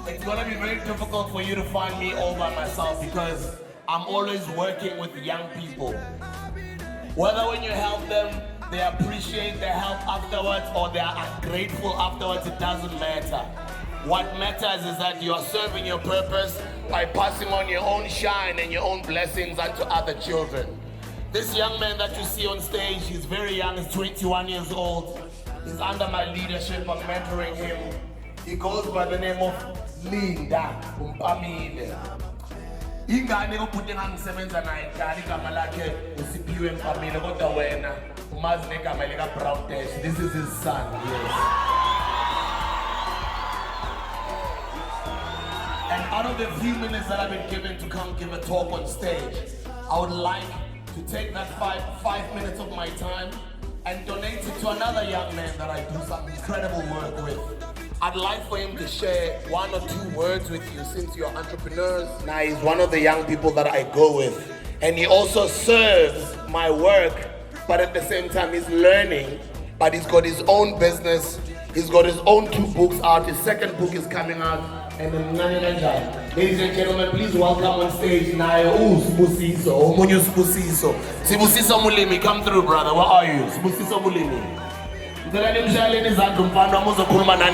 It's going to be very difficult for you to find me all by myself because I'm always working with young people. Whether when you help them, they appreciate the help afterwards or they are ungrateful afterwards, it doesn't matter. What matters is that you are serving your purpose by passing on your own shine and your own blessings unto other children. This young man that you see on stage, he's very young, he's 21 years old. He's under my leadership, I'm mentoring him. He goes by the name of Linda Mpamile. Ingane ukuthi ngangisebenza naye kali igama lakhe uSiphiwe Mpamile kodwa wena umazi negama lika Brown Dash. This is his son, yes. And out of the few minutes that I've been given to come give a talk on stage, I would like to take that five minutes of my time and donate it to another young man that I do some incredible work with. I'd like for him to share 1 or 2 words with you since you're entrepreneurs. Now he's one of the young people that I go with. And he also serves my work, but at the same time he's learning, but he's got his own business. He's got his own 2 books out. His second book is coming out. And ladies and gentlemen, please welcome on stage Nayo Sbusiso, Omunyo Sbusiso. Sbusiso Mulimi, come through, brother. Where are you? Sbusiso Mulimi.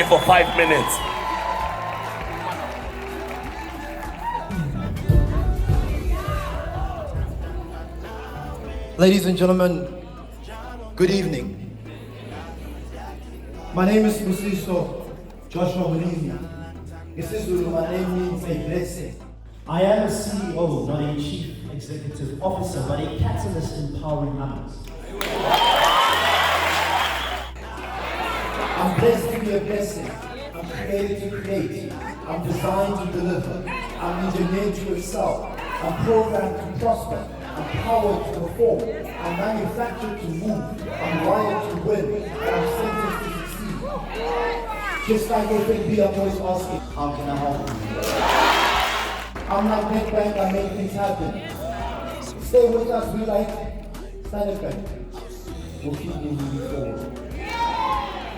For 5 minutes. Ladies and gentlemen, good evening. My name is Sbusiso Joshua Mulimi. My name means a blessing. I am a CEO, not a chief executive officer, but a catalyst empowering others. I'm blessed to be a blessing. I'm created to create. I'm designed to deliver. I'm engineered to excel. I'm programmed to prosper. I'm powered to perform. I'm manufactured to move. I'm wired to win. And I'm sentenced to succeed. Just like FNB, I'm always asking, how can I help you? I'm like NetBank, I make things happen. Stay with us, we like Standard Bank. We'll keep moving forward.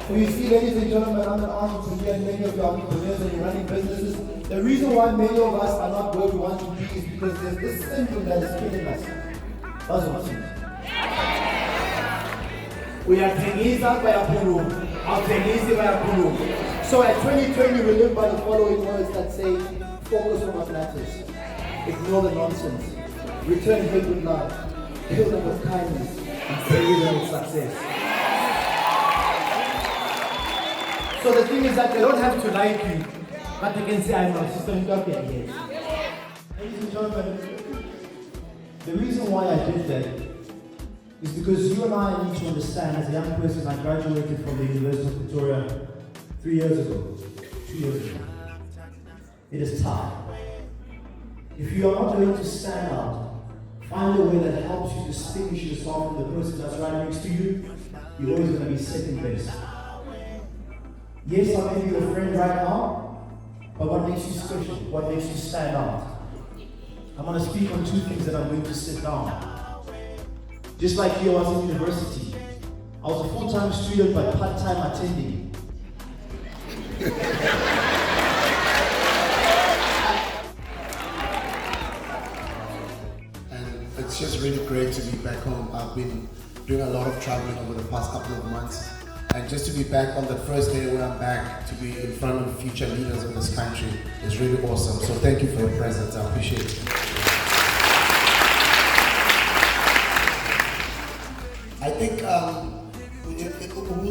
So you see, ladies and gentlemen, I'm an entrepreneur and many of you are entrepreneurs and you're running businesses. The reason why many of us are not where we want to be is because there's this syndrome that is killing us. We are Tembisa by Apuru. Our Tembisa by Apuru. So at 2020, we live by the following words that say, focus on what matters. Ignore the nonsense. Return good with love. Fill them with kindness. And bury them with success. So the thing is that they don't have to like you, but they can say, I'm not sister Utopia, yes. Ladies and gentlemen, the reason why I did that is because you and I need to understand, as a young person, I graduated from the University of Pretoria 2 years ago. It is time. If you are not going to stand out, find a way that helps you distinguish yourself from the person that's right next to you, you're always going to be second best. Yes, I may be your friend right now, but what makes you special? What makes you stand out? I'm going to speak on 2 things that I'm going to sit down. Just like you, I was in university. I was a full-time student, but part-time attending. And it's just really great to be back home. I've been doing a lot of traveling over the past couple of months. And just to be back on the first day when I'm back, to be in front of future leaders of this country is really awesome. So thank you for your presence, I appreciate it. I think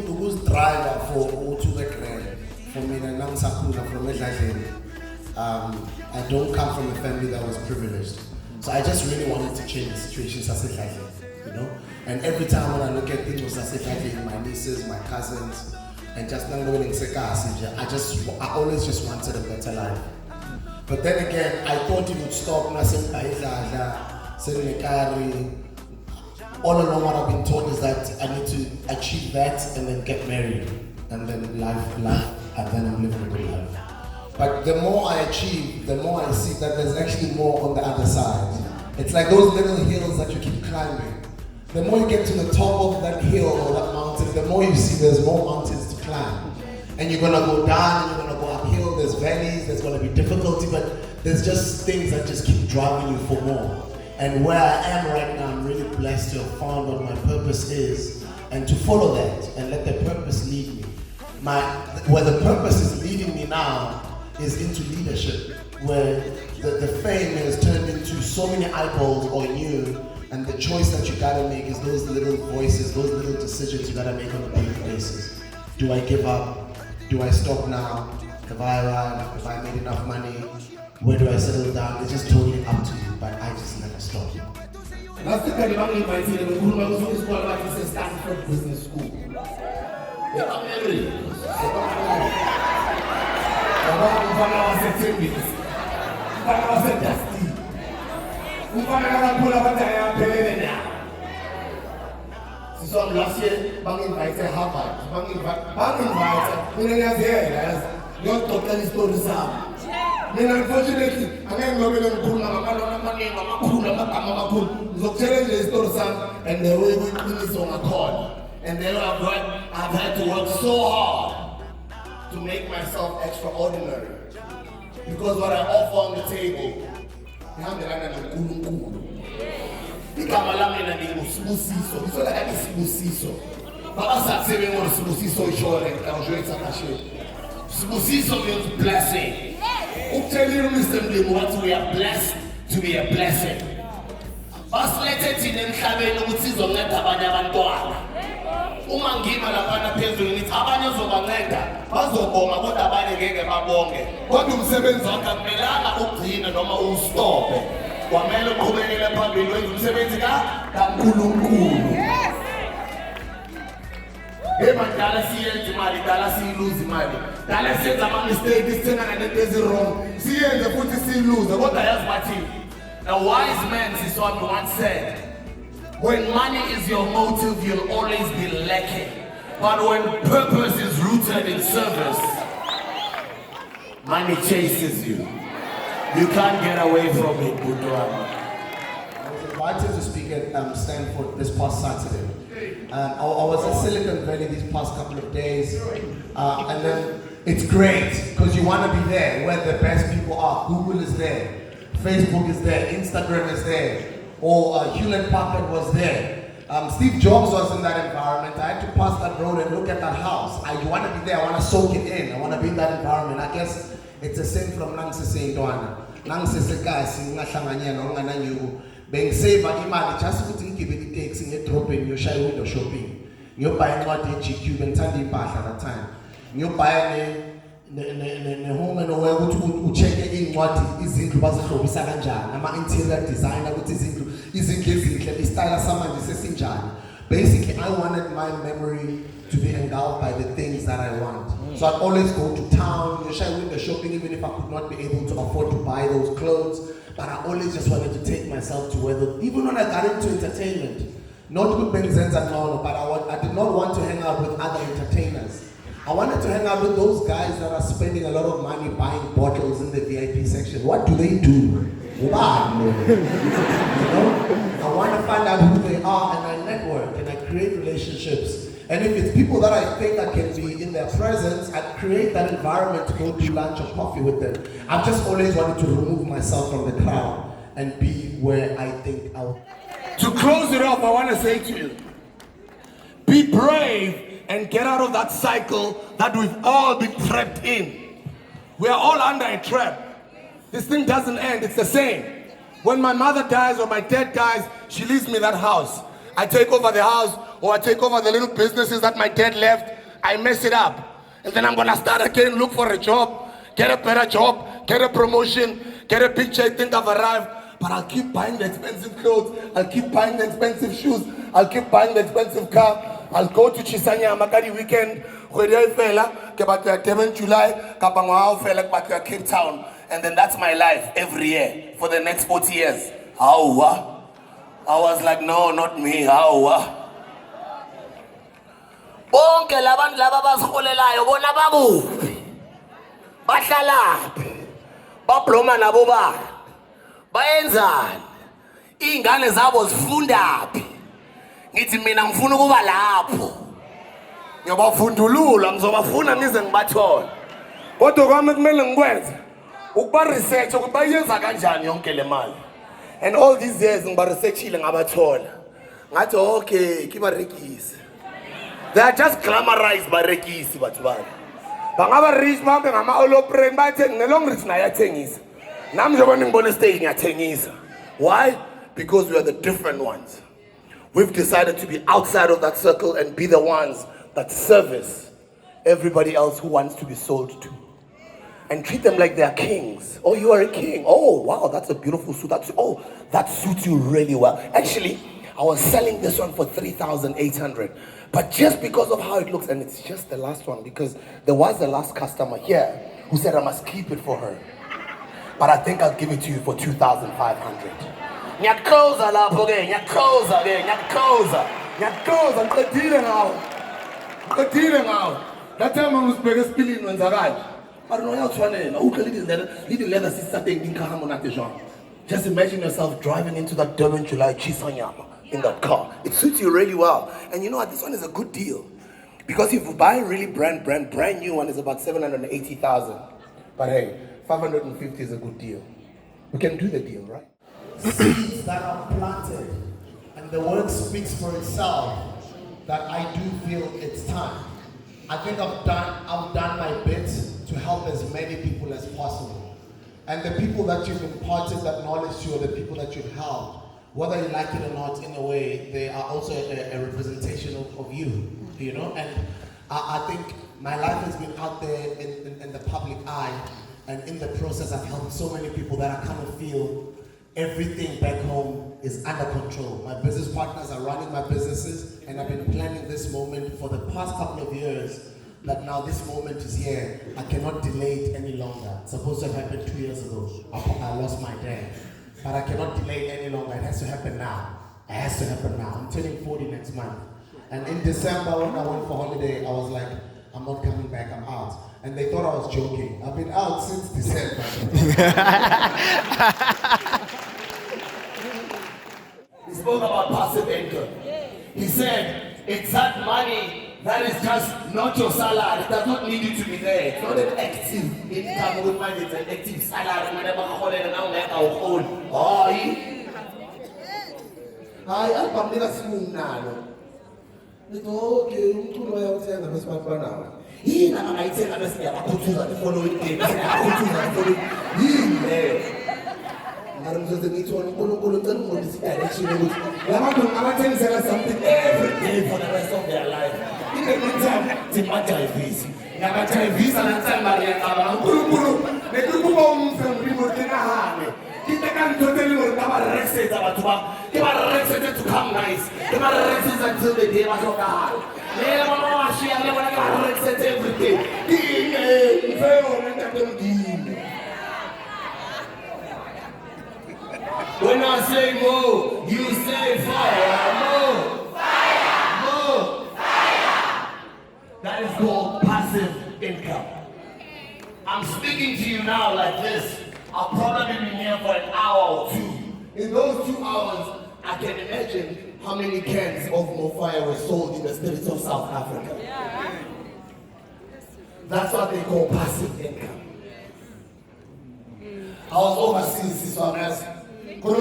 who's driver for for me, and from I don't come from a family that was privileged. So I just really wanted to change the situation, you know? And every time when I look at things, my nieces, my cousins, and just I always just wanted a better life. But then again, I thought it would stop. All along what I've been taught is that I need to achieve that and then get married. And then life, and then I'm living a good life. But the more I achieve, the more I see that there's actually more on the other side. It's like those little hills that you keep climbing. The more you get to the top of that hill or that mountain, the more you see there's more mountains to climb. And you're gonna go down, and you're gonna go uphill, there's valleys, there's gonna be difficulty, but there's just things that just keep driving you for more. And where I am right now, I'm really blessed to have found what my purpose is and to follow that and let the purpose lead me. Where the purpose is leading me now is into leadership, where the fame has turned into so many eyeballs on you, and the choice that you gotta make is those little voices, those little decisions you gotta make on a daily basis. Do I give up? Do I stop now? Have I arrived? Have I made enough money? Where do I settle down? It's just totally up to you, but I just never stop. Last time I invited them, we was going to school about this Stanford Business School. They are married. I was at Tembisa. I was at Dusty. I pull up at the so last year, bang invited Harvard. Bang invited. When I was here, you're totally story Sam. Unfortunately, I'm going to pull challenge the story and the way we finish on a call. And then I've had to work so hard to make myself extraordinary. Because what I offer on the table, Sibusiso means blessing. Tell you what we are blessed to be a blessing. Basilethe thina emhlabeni ukuthi sizonceda abanye abantwana. Uma ngima lapha phezulu ngithi abanye uzobanceda bazobonga kodwa abanye ngeke babonge. Kodwa umsebenzi wakho akumelanga ugcine noma ustope. Kwamele uqhubekele phambili wenze umsebenzi kaNkulunkulu. Mandela siyenza imali, dala siyiluza imali. Dala siyenza ama-mistake, sithenga nento ezi-wrong. Siyenze futhi siyiluza, kodwa yazi bathini. A wise man, Siswami, once said, when money is your motive, you'll always be lacking. But when purpose is rooted in service, money chases you. You can't get away from it, Budwa. I was invited to speak at Stanford this past Saturday. I was in Silicon Valley these past couple of days, and then it's great because you want to be there where the best people are. Google is there, Facebook is there, Instagram is there, or Hewlett Packard was there. Steve Jobs was in that environment. I had to pass that road and look at that house. I want to be there, I want to soak it in, I want to be in that environment. I guess it's the same from Nangse Ndwana. Nangse Sekasi, Ngashamanyana, Ngananyu. Being saved by imali just ukuthi ngigibele itaxi ngedrobheni ngiyoshaye window shopping ngiyobhaya incwadi ye-GQ bengithanda impahla that time ngiyobhaya ne-home and away ukuthi ucheck-e iy'ncwadi izindlu bazihlobisa kanjani ama-interior designer ukuthi izindlu ezinhle isitayela samanje sesinjani. Basically, I wanted my memory to be engulfed by the things that I want. So I'd always go to town, ngiyoshaye window shopping even if I could not be able to afford to buy those clothes. But I always just wanted to take myself to where even when I got into entertainment, not with Benzenza Nono, but I did not want to hang out with other entertainers. I wanted to hang out with those guys that are spending a lot of money buying bottles in the VIP section. What do they do? Why? You know? I want to find out who they are, and I network and I create relationships. And if it's people that I think I can be in their presence, I create that environment to go to lunch or coffee with them. I've just always wanted to remove myself from the crowd and be where I think I'll. To close it off, I want to say to you, be brave and get out of that cycle that we've all been trapped in. We are all under a trap. This thing doesn't end, it's the same. When my mother dies or my dad dies, she leaves me that house. I take over the house, or I take over the little businesses that my dad left. I mess it up. And then I'm gonna start again, look for a job, get a better job, get a promotion, get a picture, I think I've arrived. But I'll keep buying the expensive clothes, I'll keep buying the expensive shoes, I'll keep buying the expensive car. I'll go to Chisanya Makadi weekend, July, Cape Town. And then that's my life every year for the next 40 years. How? I was like, no, not me. How? Bonke labantu laba bazikholelayo bona bakuphi bahlalaphi babloma nabo bani bayenzani ingane zabo zifundaphi ngithi mina ngifuna ukuba lapho ngiyabafundulula ngizobafuna nize ngibathole kodwa kwami kumele ngikwenze ukuba research ukuthi bayenza kanjani yonke le mali. And all these years ngiba researchile ngabathola ngathi okay kiba rekisi. They are just glamorized by rekisi bathu bani. Bangaba rich bambe ngama olopren bathenga nelong rich naye athengisa. Nami njengoba ngibona stage ngiyathengisa. Why? Because we are the different ones. We've decided to be outside of that circle and be the ones that service everybody else who wants to be sold to. And treat them like they're kings. Oh, you are a king. Oh, wow, that's a beautiful suit. That suits you really well. Actually, I was selling this one for 3,800. But just because of how it looks, and it's just the last one, because there was the last customer here who said I must keep it for her. But I think I'll give it to you for 2,500. Nyakoza lapho ke, nyakoza ke, nyakoza. Nyakoza, ngqedile ngawo. Ngqedile ngawo. That time I was bigger spilling wenzakala. But no yawuthwanela, little leather sister thing dinkhahamba nathi Jean. Just imagine yourself driving into that Durban July Chisanyama in that car. It suits you really well. And you know what, this one is a good deal. Because if you buy a really brand new one, is about 780,000. But hey, 550 is a good deal. We can do the deal, right? Seeds that are planted, and the word speaks for itself, that I do feel it's time. I think I've done my bit to help as many people as possible. And the people that you've imparted that knowledge to, or the people that you've helped, whether you like it or not, in a way, they are also a representation of you, you know? And I think my life has been out there in the public eye, and in the process I've helped so many people that I kind of feel everything back home is under control. My business partners are running my businesses, and I've been planning this moment for the past couple of years, that now this moment is here. I cannot delay it any longer. It's supposed to have happened 2 years ago. I lost my dad. But I cannot delay it any longer. It has to happen now. It has to happen now. I'm turning 40 next month. And in December, when I went for holiday, I was like, I'm not coming back, I'm out. And they thought I was joking. I've been out since December. He spoke about passive income. He said, it's that money that is just not your salary. It does not need you to be there. It's not an active income with money, it's an active salary. Whenever I call it, and I'm like, I'll hold. I'm Mandela Sbu now. It's okay, I'm going to tell them it's my brother. He and I tell them it's the following day. I'm just need to something every day for the rest of their life. In the meantime, it's my Tembisa. My Tembisa and Maria Kabang. The group of from Rhema. Kita kan totally rested to come nice. They were rested until the day was over. They were rested every day. When I say move, you say fire. Move. Fire. Move. Fire. That is called passive income. I'm speaking to you now like this. I'll probably be here for an hour or two. In those 2 hours, I can imagine how many cans of more fire were sold in the streets of South Africa. That's what they call passive income. I was overseas this one as boys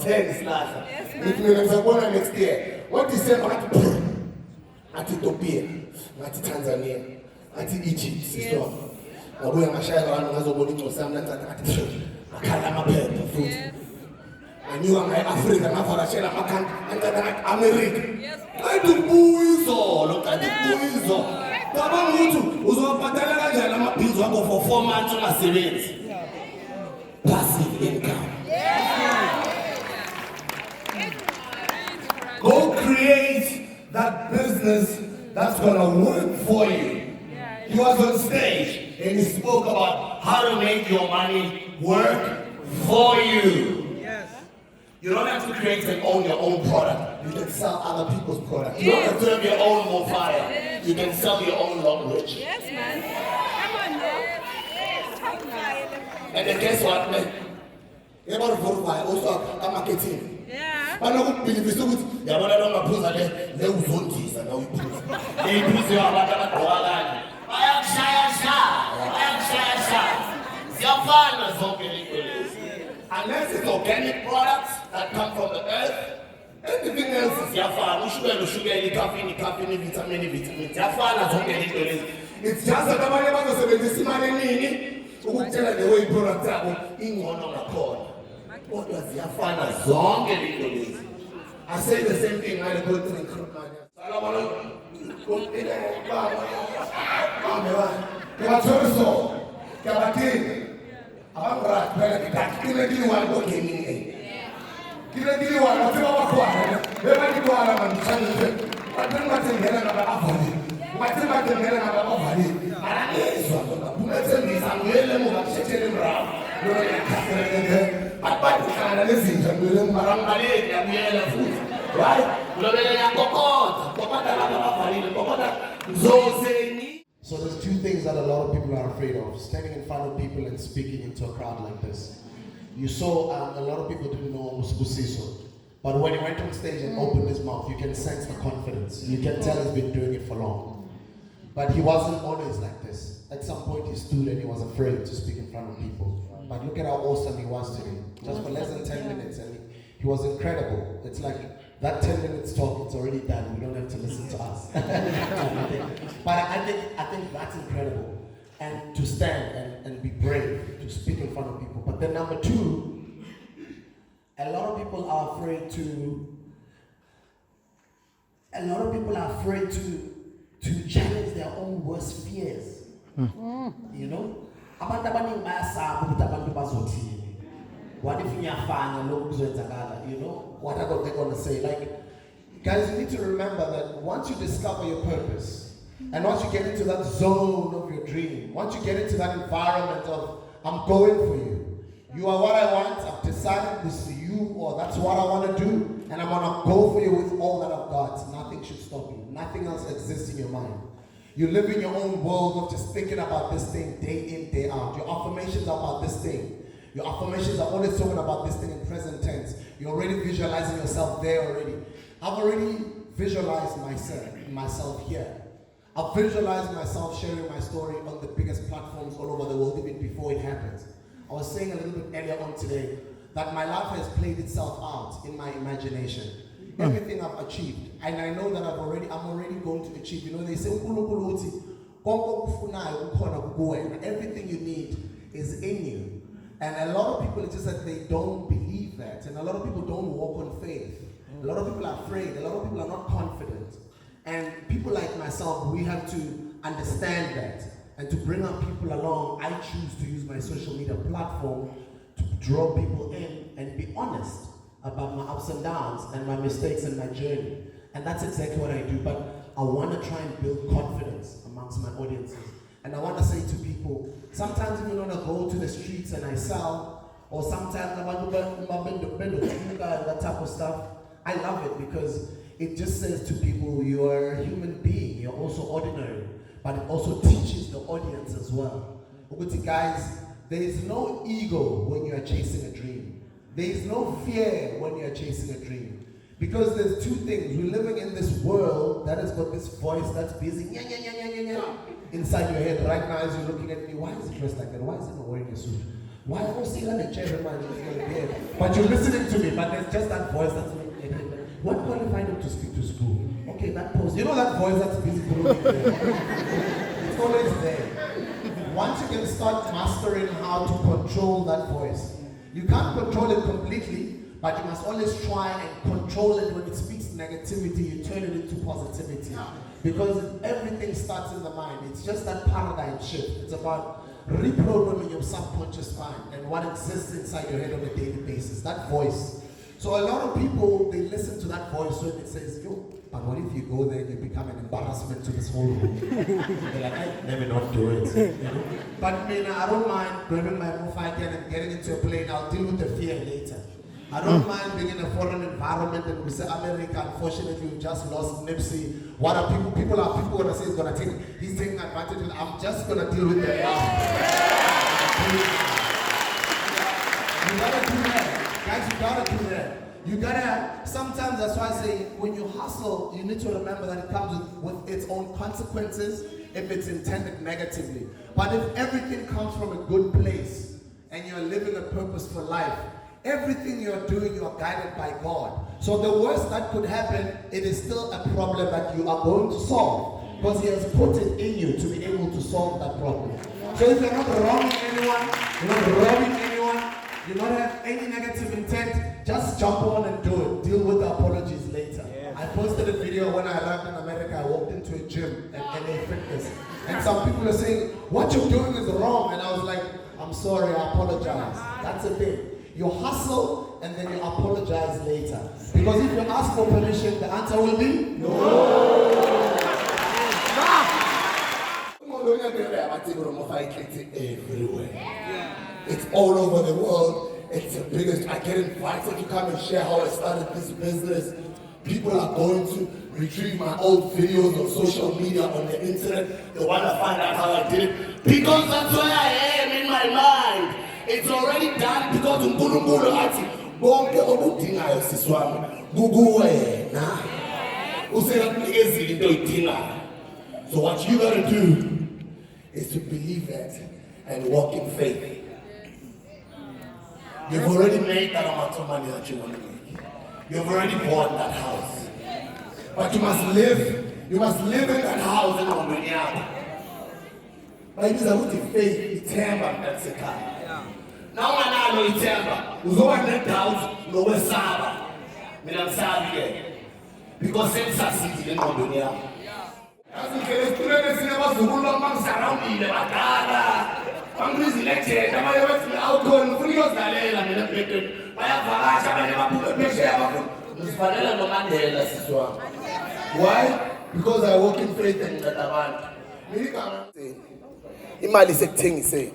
10 slaughter. Next year. What December at Ethiopia, at Tanzania, at Egypt, sister. I go and share around as a body to some that I can't my paper food. knew I'm Africa, I'm Farachela, I'm America. I do buizo, look at the buizo. Baba Mutu, uzopatala kanjani amabhizi wabo for 4 months ungasebenzi. Passive income. Go create that business that's gonna work for you. He was on stage and he spoke about how to make your money work for you. You don't have to create and own your own product. You can sell other people's product. You don't have to have your own more fire. You can sell your own language. Yes, man. Come on, man. And then guess what, man? You're about to vote fire. Also, I'm marketing. Yeah. But I don't believe it's so good. You're not going to put it. They will vote this and now we put it. They put it on the wall. I am shy. Your partners don't believe it. Unless it's organic products that come from the earth, everything else is your farm. Sugar, caffeine, vitamins. Your farmers don't believe it. It's just that nobody wants to say this money. Who tell the way products are in one on a cord. What does your farmers don't believe it? I say the same thing when I go to the crop manager. So there's two things that a lot of people are afraid of: standing in front of people and speaking into a crowd like this. You saw a lot of people didn't know Sbu, but when he went on stage and opened his mouth, you can sense the confidence. You can tell he's been doing it for long. But he wasn't always like this. At some point he stood and he was afraid to speak in front of people. But look at how awesome he was today. Just for less than 10 minutes, and he was incredible. It's like that 10 minutes talk, it's already done. We don't have to listen to us. But I think that's incredible. And to stand and be brave, to speak in front of people. But then number two, a lot of people are afraid to challenge their own worst fears. You know? What if you know? What are they going to say? Like, guys, you need to remember that once you discover your purpose, and once you get into that zone of your dream, once you get into that environment of, I'm going for you, you are what I want, I've decided this is you, or that's what I want to do, and I'm going to go for you with all that I've got. Nothing should stop you. Nothing else exists in your mind. You live in your own world of just thinking about this thing day in, day out. Your affirmations are about this thing. Your affirmations are always talking about this thing in present tense. You're already visualizing yourself there already. I've already visualized myself here. I've visualized myself sharing my story on the biggest platforms all over the world even before it happens. I was saying a little bit earlier on today that my life has played itself out in my imagination. Everything I've achieved, and I know that I'm already going to achieve. You know, they say everything you need is in you. And a lot of people, it's just that they don't believe that. And a lot of people don't walk on faith. A lot of people are afraid. A lot of people are not confident. And people like myself, we have to understand that. And to bring up people along, I choose to use my social media platform to draw people in and be honest about my ups and downs and my mistakes and my journey. And that's exactly what I do. But I want to try and build confidence amongst my audiences. And I want to say to people, sometimes even when I go to the streets and I sell, or sometimes I want to that type of stuff, I love it because it just says to people, you are a human being, you're also ordinary, but it also teaches the audience as well. Guys, there is no ego when you are chasing a dream. There is no fear when you are chasing a dream. Because there's two things. We're living in this world that has got this voice that's busy inside your head right now as you're looking at me. Why is he dressed like that? Why is he not wearing a suit? Why don't you see that chair? But you're listening to me, but there's just that voice that's what qualified him to speak to school? Okay, that post. You know that voice that's busy growing there? It's always there. Once you can start mastering how to control that voice, you can't control it completely, but you must always try and control it. When it speaks negativity, you turn it into positivity. Because everything starts in the mind. It's just that paradigm shift. It's about reprogramming your subconscious mind and what exists inside your head on a daily basis. That voice. So a lot of people, they listen to that voice when it says, yo, but what if you go there and you become an embarrassment to this whole room? They're like, I never not do it. You know? But I don't mind grabbing my mobile and getting into a plane. I'll deal with the fear later. I don't mind being in a foreign environment, and we say America, unfortunately, we just lost Nipsey. What are people gonna say he's taking advantage of it. I'm just gonna deal with that now. You gotta do that. Guys, you gotta do that. You gotta, sometimes that's why I say, when you hustle, you need to remember that it comes with its own consequences if it's intended negatively. But if everything comes from a good place, and you're living a purposeful life, everything you're doing, you're guided by God. So the worst that could happen, it is still a problem that you are going to solve. Because He has put it in you to be able to solve that problem. So if you're not wronging anyone, you're not robbing anyone, you don't have any negative intent, just jump on and do it. Deal with the apologies later. Yeah. I posted a video when I arrived in America. I walked into a gym at LA Fitness. And some people are saying, what you're doing is wrong. And I was like, I'm sorry, I apologize. That's the thing. You hustle and then you apologize later. Because if you ask for permission, the answer will be no. Everywhere. It's all over the world. It's the biggest. I get invited to come and share how I started this business. People are going to retrieve my old videos on social media, on the internet. They want to find out how I did it. Because that's where I am in my mind. It's already done because uNkulunkulu athi bonke obudingayo siswami kukuwena. Usekunikeza into oyidingayo. So what you gotta do is to believe that and walk in faith. You've already made that amount of money that you want to make. You've already bought that house. But you must live in that house in Mandela. Maybe it's a faith, ithemba mntasekhaya. Now analo ithemba, uzoba nedoubt nowesaba. Mina ngisabi ke. Because sengisasizile engqondweni yami. Asingele students sinabazukulu bamangizarambile badala. Bangizilethele abanye bathi awukhona ufuna ukuyozidlalela mina ebhedeni. Bayavakasha abanye baphuma phesheya bafuna. Ngizifanele noMandela siswami. Why? Because I walk in faith and nginceda abantu. Mina igama imali sekuthengiseni.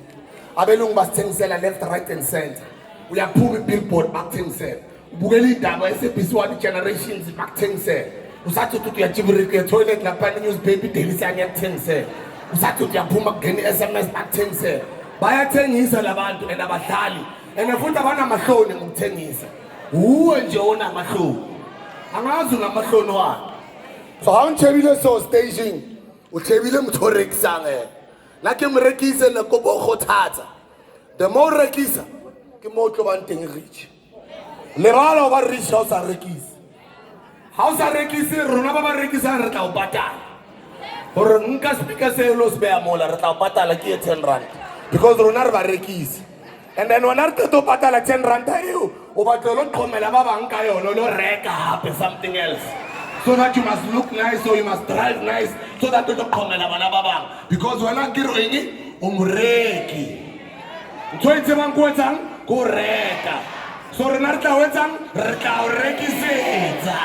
Abelungu basithengisela left, right and center. Uyaphuma ibillboard bakuthengisela. Ubukela indaba eSBC One Generations bakuthengisela. Usathi uthi uyajiburika toilet lapha newspaper daily sayakuthengisela. Usathi uyaphuma kungena SMS bakuthengisela. Bayathengisa labantu and abadlali. And futhi abanamahloni ngokuthengisa. Uwe nje ona amahloni. Angazi ngamahloni wakhe. So awuntshebile so staging. Utshebile mthorekisa ngeke. Like mrekisa na kobo khothatsa. The more rekisa, ke mo tlo bang teng rich. Le bala ba rich house a rekisa. House a rekisa rona ba rekisa re tla o patala. Hore nka speaker se lo sbea mola re tla o patala ke 10 rand. Because rona re ba rekisa. And then when I to patala 10 rand tayo, o ba tlo lo qhomela ba bang ka yona lo reka hape something else. So that you must look nice, so you must drive nice, so that you don't come and have because when I get ringy, umreki. Twenty man quotan, correct. So Renata wetan, reka reki seta.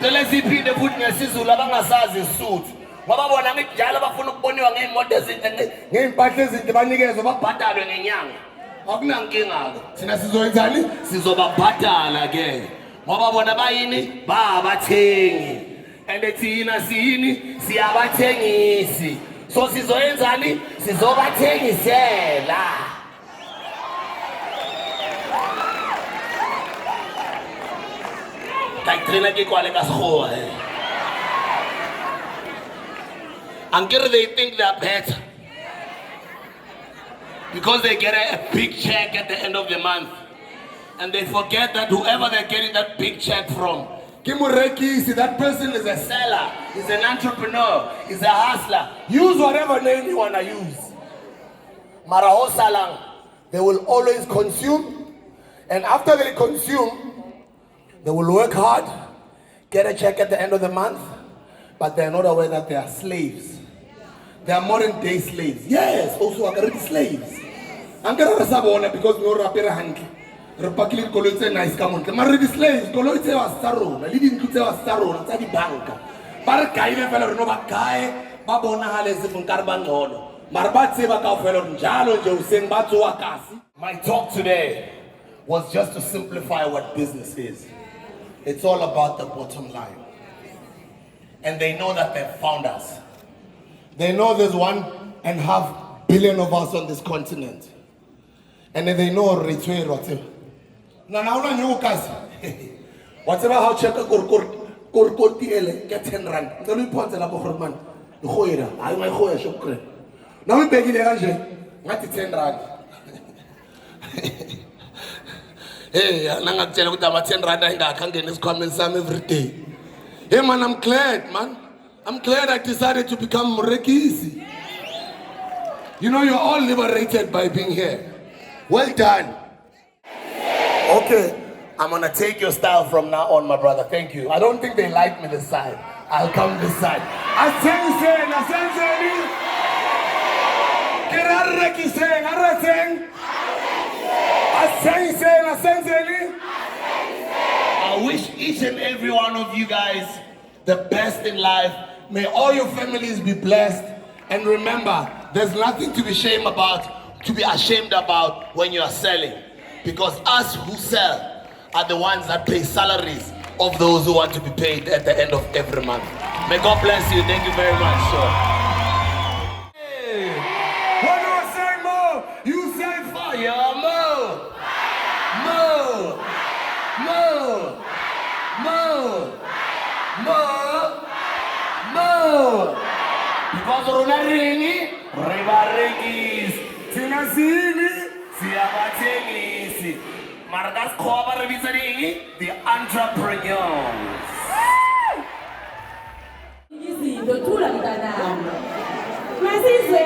The lazy people put me a sizzle, Lavanga suit. Baba bona ngijala bafuna ukuboniwa ngeimoto ezinhle ngeimpahla ezinhle zoba bhatalo ngenyanga. Akunankinga ke thina sizoyenzani sizobabhadala ke ngoba bona bayini babathengi and thina siyini siyabathengisi so sizoyenzani sizobathengisela Trina ke kwale ka sekgowa Ankere they think they are better because they get a big check at the end of the month. And they forget that whoever they're getting that big check from, Kimureki, that person is a seller, is an entrepreneur, is a hustler. Use whatever name you want to use. Maraho salang, they will always consume, and after they consume, they will work hard, get a check at the end of the month, but they are not aware that they are slaves. They are modern day slaves. Yes, also already slaves. I'm going to say because we are rapper hanky. Repakili koloitse nice come on. Mara di slaves koloitse wa starona. Lidi ntutse wa starona tsa di banka. Ba re kaile fela re no ba kae ba bona hale se funkar ba ngolo. Mara ba tseba kaofela njalo nje useng ba tsoa kasi. My talk today was just to simplify what business is. It's all about the bottom line. And they know that they've found us. They know there's 1.5 billion of us on this continent. And then they know retweet whatever. Now you guys. Whatever how check a kur get 10 rand. Tell me point la bohorman. Khoira. I my khoya shukre. Now we beg you ngati 10 rand. Hey, nanga tshela ukuthi ama 10 rand ayingakangena esikhwameni sami every day. Hey man, I'm glad, man. I'm glad I decided to become Murekisi. You know, you're all liberated by being here. Well done. Okay, I'm gonna take your style from now on, my brother. Thank you. I don't think they like me this side. I'll come this side. I wish each and every one of you guys the best in life. May all your families be blessed. And remember, there's nothing to be ashamed about when you are selling. Because us who sell are the ones that pay salaries of those who want to be paid at the end of every month. May God bless you. Thank you very much, sir. Hey, when I say more, you say fire. More. More. More. More. More. More. Because Rona Ringi, Reba Ringis, Tinasini, Siabatini, Margas Koba Revisari, the entrepreneurs. Easy, the two of them. My sister,